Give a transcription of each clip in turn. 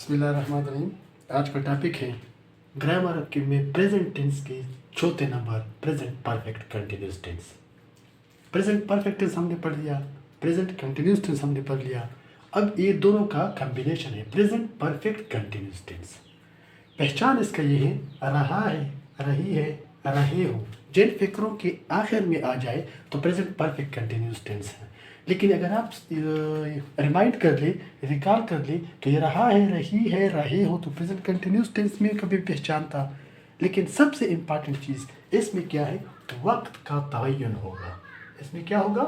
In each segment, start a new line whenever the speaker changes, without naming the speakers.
बिस्मिल्लाहिर्रहमानिर्रहीम। आज का टॉपिक है ग्रामर के में प्रेजेंट टेंस के चौथे number present perfect continuous tense. Present perfect tense हमने पढ़ लिया, प्रेजेंट कंटिन्यूस टेंस हमने पढ़ लिया। अब ये दोनों का कॉम्बिनेशन है प्रेजेंट परफेक्ट कंटिन्यूस टेंस। पहचान इसका ये है रहा है, रही है, रहे हो। जिन फिक्रों के आखिर में आ जाए तो प्रेजेंट परफेक्ट कंटिन्यूस टेंस है। लेकिन अगर आप रिमाइंड कर ले, रिकॉल कर ले तो ये रहा है, रही है, रहे हो तो प्रेजेंट कंटिन्यूस टेंस में कभी पहचान था। लेकिन सबसे इम्पॉर्टेंट चीज़ इसमें क्या है, वक्त का तयन होगा। इसमें क्या होगा,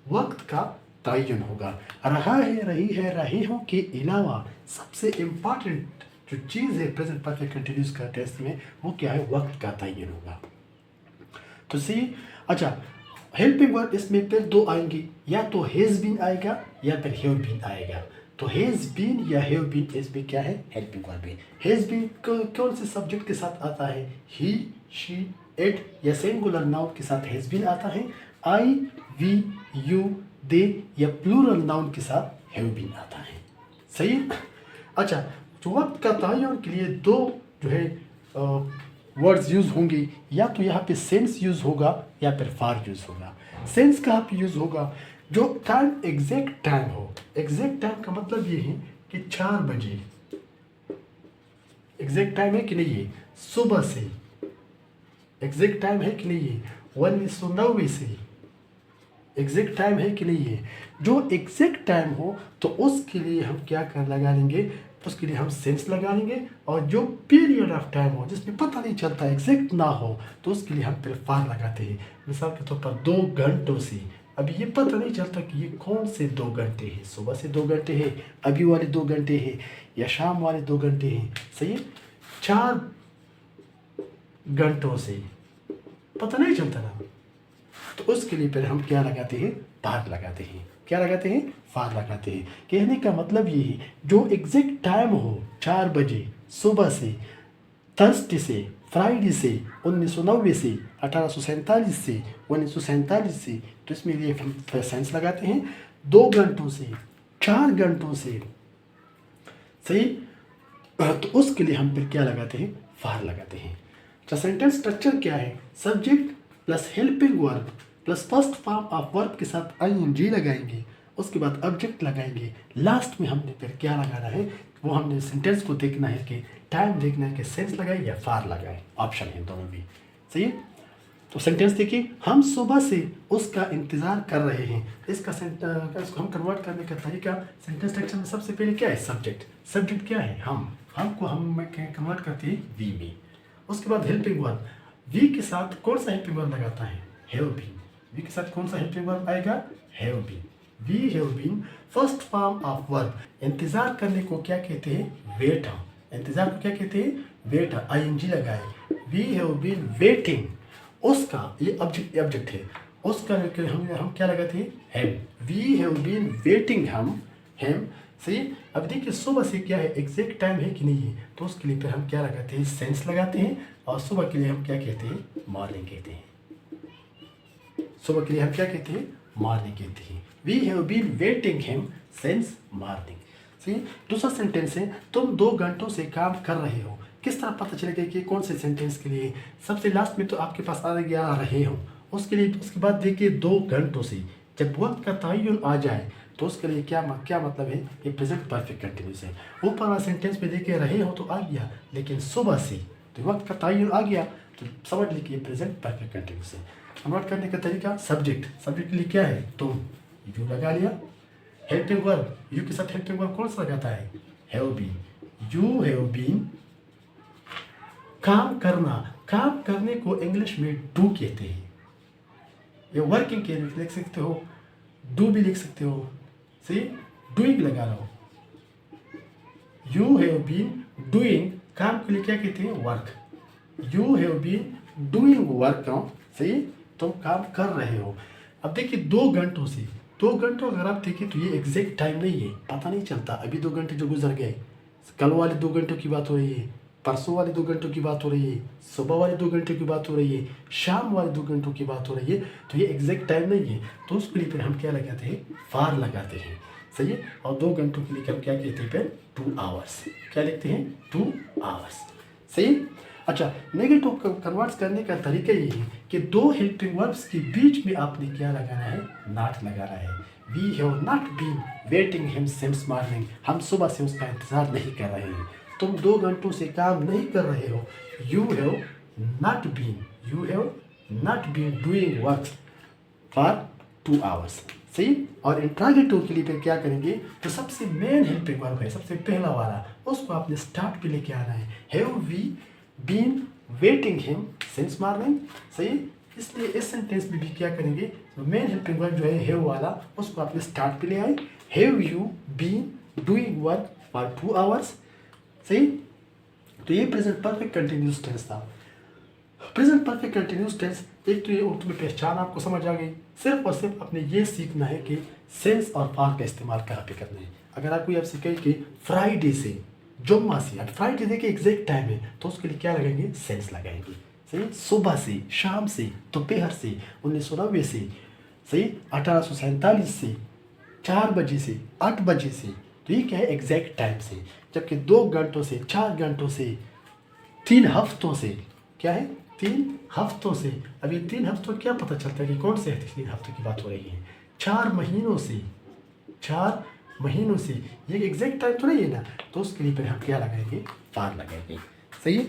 वक्त का तयन होगा। रहा है, रही है, रहे हो के अलावा सबसे इम्पॉर्टेंट जो चीज़ है प्रेजेंट परफेक्ट कंटिन्यूस का टेस्ट में वो क्या है, वक्त का तयन होगा। तो सी अच्छा, हेल्पिंग वर्ब इसमें फिर दो आएंगे, या तो हैज़ बीन आएगा या फिर हैव बीन आएगा। तो हैज़ बीन या हैव बीन इसमें क्या है, हेल्पिंग वर्ब है। हैज़ बीन कौन से सब्जेक्ट के साथ आता है, ही, शी, इट या सिंगुलर नाउन के साथ हैज़ बीन आता है। आई, वी, यू, दे या प्लूरल नाउन के साथ हैव बीन आता है। सही। अच्छा, तो वक्त का तयन के लिए दो जो है वर्ड्स यूज़ होंगे, या तो यहाँ पे सेंस यूज़ होगा या फिर फार यूज़ होगा। सेंस कहाँ पे यूज़ होगा, जो टाइम एग्जैक्ट टाइम हो। एग्जैक्ट टाइम का मतलब ये है कि 4 बजे एग्जैक्ट टाइम है कि नहीं है, सुबह से एग्जैक्ट टाइम है कि नहीं है, 1990 से एग्जैक्ट टाइम है कि नहीं है। जो एग्जैक्ट टाइम हो तो उसके लिए हम क्या कर लगा लेंगे, उसके लिए हम सेंस लगा लेंगे। और जो पीरियड ऑफ टाइम हो जिसमें पता नहीं चलता एग्जैक्ट ना हो तो उसके लिए हम फिर फार लगाते हैं। मिसाल के तौर पर 2 घंटों से, अभी ये पता नहीं चलता कि ये कौन से 2 घंटे हैं, सुबह से 2 घंटे हैं, अभी वाले 2 घंटे हैं या शाम वाले 2 घंटे हैं। सही है, 4 घंटों से पता नहीं चलता ना, तो उसके लिए फिर हम क्या लगाते हैं, फार लगाते हैं। क्या लगाते हैं, फार लगाते हैं। कहने का मतलब ये है जो एग्जैक्ट टाइम हो 4 बजे सुबह से, थर्सडे से, फ्राइडे से, 1990 से, 1847 से, 1947 से, तो इसमें लिए हम सेंस लगाते हैं। 2 घंटों से, 4 घंटों से, सही। तो उसके लिए हम फिर क्या लगाते हैं, फार लगाते हैं। तो सेंटेंस स्ट्रक्चर क्या है, subject plus helping verb plus first form of verb के साथ आईएनजी लगाएंगे, उसके बाद ऑब्जेक्ट लगाएंगे, लास्ट में हमने फिर क्या लगाना है, वो हमने सेंटेंस को देखना है कि टाइम देखना है कि सेंस लगाए या फार लगाए, ऑप्शन है दोनों भी। सही है। तो सेंटेंस देखिए, हम सुबह से उसका इंतज़ार कर रहे हैं। इसका इसको हम कन्वर्ट करने का तरीका, सेंटेंस स्ट्रक्चर में सबसे पहले क्या है, सब्जेक्ट। सब्जेक्ट क्या है, हम को हम कन्वर्ट करते हैं वी में। उसके बाद हेल्पिंग वर्ब, वी के साथ कौन सा हेल्पिंग वर्ब लगाता है, हैव बीन। वी के साथ कौन सा हेल्पिंग वर्ब आएगा, have been. We have been first form of verb. इंतजार करने को क्या कहते हैं, वेट। इंतजार को क्या कहते हैं, वेट। आईएनजी लगाए, वी हैव बीन वेटिंग। उसका ये ऑब्जेक्ट है, उसका हम क्या लगाते हैं, have. We have been waiting हम। सही। अब देखिए सुबह से क्या है, एग्जैक्ट टाइम है कि नहीं है, तो उसके लिए फिर हम क्या लगाते हैं, सेंस लगाते हैं। और सुबह के लिए हम क्या कहते हैं, मॉर्निंग कहते हैं। सुबह के लिए हम क्या कहते हैं, मॉर्निंग कहते हैं। We have been waiting him since morning. सही। दूसरा सेंटेंस है, तुम 2 घंटों से काम कर रहे हो। किस तरह पता चलेगा कि कौन से सेंटेंस के लिए, सबसे लास्ट में तो आपके पास आ गया रहे हो, उसके लिए उसके बाद देखिए 2 घंटों से, जब वक्त का तयन आ जाए तो उसके लिए क्या मतलब है, ये प्रेजेंट परफेक्ट कंटिन्यूस है। ऊपर वाला सेंटेंस में देखिए रहे हो तो आ गया, लेकिन सुबह से तो वक्त का तयन आ गया तो समझ लीजिए ये प्रेजेंट परफेक्ट कंटिन्यूस है। कन्वर्ट करने का तरीका, सब्जेक्ट के लिए क्या है, तुम, यू लगा लिया। हेल्पिंग वर्ब, यू के साथ हेल्पिंग वर्ब कौन सा लगाता है, have been. You have been काम करना। काम करने को इंग्लिश में डू कहते हैं। ये वर्किंग के लिए लिख सकते हो, डू भी लिख सकते हो। सही, डूइंग लगा लो। यू हैव बीन डूइंग, काम के लिए क्या कहते हैं, work. You have been doing work. सही, तुम काम कर रहे हो। अब देखिए 2 घंटों से, 2 घंटों अगर आप देखिए तो ये एग्जैक्ट टाइम नहीं है, पता नहीं चलता अभी 2 घंटे जो गुजर गए, कल वाले 2 घंटों की बात हो रही है, परसों वाले 2 घंटों की बात हो रही है, सुबह वाले 2 घंटों की बात हो रही है, शाम वाले 2 घंटों की बात हो रही है। तो ये एग्जैक्ट टाइम नहीं है, तो उसके लिए फिर हम क्या लगाते हैं, फार लगाते हैं। सही है। और 2 घंटों के लिए हम क्या कहते हैं फिर 2 आवर्स, क्या लिखते हैं 2 आवर्स, सही है। अच्छा, नेगेटिव कन्वर्ट्स करने का तरीका ये है कि 2 हेल्पिंग वर्ब्स के बीच में आपने क्या लगाना है, नॉट लगाना है। We have not been waiting him since morning, हम सुबह से उसका इंतज़ार नहीं कर रहे हैं। तुम 2 घंटों से काम नहीं कर रहे हो। You have not been doing work for 2 hours, सही। और इंट्रागेटिव के लिए फिर क्या करेंगे, तो सबसे मेन हेल्पिंग वर्ब है, सबसे पहला वाला, उसको आपने स्टार्ट पे लेके आना है। Have we been waiting him since morning, सही। इसलिए इस सेंटेंस में भी क्या करेंगे, तो मेन हेल्पिंग वर्ब जो है हैव वाला, उसको आपने स्टार्ट पे ले आए। Have you been doing work for 2 hours, सही। तो ये प्रेजेंट परफेक्ट कंटिन्यूस टेंस था। प्रेजेंट परफेक्ट कंटिन्यूस टेंस, एक तो ये उर्दू में पहचान आपको समझ आ गई। सिर्फ और सिर्फ आपने ये सीखना है कि सेंस और फॉर का इस्तेमाल कहाँ पे करना है। अगर आपको आपसे कहे कि फ्राइडे से, जुम्मा से, अब फ्राइडे देखिए एग्जैक्ट टाइम है, तो उसके लिए क्या लगाएंगे, सेंस लगाएंगे, सही। सुबह से, शाम से, दोपहर से, 1990 से, सही, 1847 से, 4 बजे से, 8 बजे से, तो ये क्या है, एग्जैक्ट टाइम से। जबकि 2 घंटों से, 4 घंटों से, 3 हफ्तों से, क्या है, 3 हफ्तों से। अब ये 3 हफ्तों क्या पता चलता है कि कौन से 3 हफ्तों की बात हो रही है, 4 महीनों से, 4 महीनों से, ये एग्जैक्ट टाइम तो नहीं है ना, तो उसके लिए फिर हम क्या लगाएंगे, फार लगाएंगे, सही है।